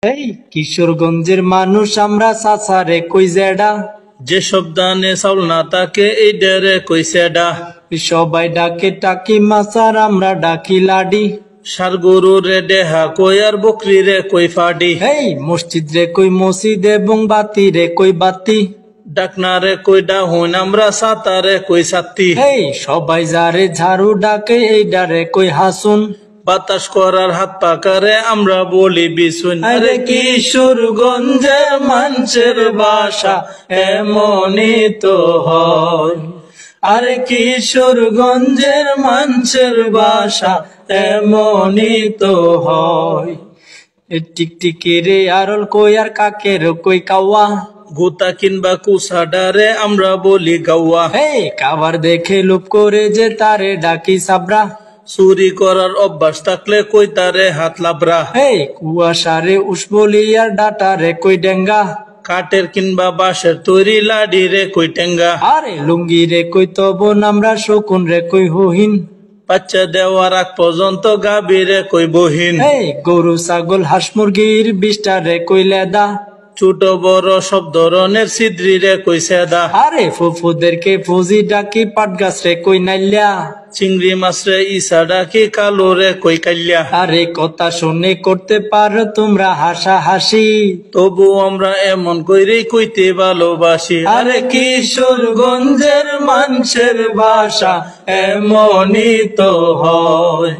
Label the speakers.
Speaker 1: এই কিশোরগঞ্জের মানুষ আমরা চাচারে কই জেডা,
Speaker 2: যেসব দানে চাউল না তাকে এই ডেরে কইছেডা।
Speaker 1: সবাই ডাকে টাকি মাচার আমরা ডাকি লাডি।
Speaker 2: সার গরু রে ডেহা কই আর বকরি রে কই ফাডি।
Speaker 1: এই মসজিদ রে কই মসজিদ এবং বাতি রে কই বাতি।
Speaker 2: ডাকনা রে কই ডাহুন আমরা সাতারে কই সাত্তি।
Speaker 1: এই সবাই যারে ঝাড়ু ডাকে এই ডারে কই হাসুন।
Speaker 2: বাতাস করার হাত পাকারে আমরা বলি বিশুন।
Speaker 1: আরে কিশোরগঞ্জের মানুষের ভাষা এমনই তো হয়। আরে কিশোরগঞ্জের মানুষের ভাষা এমনই তো হয়। টিকটিকি রে আরল কই আর কাকের কই কাওয়া।
Speaker 2: গুতা কিনবা কুসাডারে আমরা বলি গাওয়া।
Speaker 1: এই কাবার দেখে লুপ করে যে তারে ডাকি সাবরা।
Speaker 2: চুরি করার অভ্যাস থাকলে কই তারে হাত লাবরা।
Speaker 1: এই কুয়াশারে উসবলি আর ডাটা রে কই ডেঙ্গা।
Speaker 2: কাঠের কিনবা বাঁশের তৈরি লাডি রে কই টেঙ্গা।
Speaker 1: আরে লুঙ্গি রে কই তবন আমরা শকুন রে কই হহিন।
Speaker 2: বাচ্চা দেওয়ার আগ পর্যন্ত গাবি রে কই বহিন।
Speaker 1: এই গরু ছাগল হাঁস মুরগির বিষ্টা রে কই লেদা।
Speaker 2: ছোট বড় সব ধরনের ছিদ্রি রে কই সেদা।
Speaker 1: আরে ফুফুদেরকে ফুজি ডাকি পাট গাছ রে কই নাইল্যা।
Speaker 2: চিংড়ি মাছ রে ইসা ডাকি কালো রে কই কাল্যা।
Speaker 1: আরে কথা শুনে করতে পারো তোমরা হাসা হাসি,
Speaker 2: তবু আমরা এমন কইরে কইতে ভালোবাসি।
Speaker 1: আরে কিশোরগঞ্জের মানুষের ভাষা এমনই তো হয়।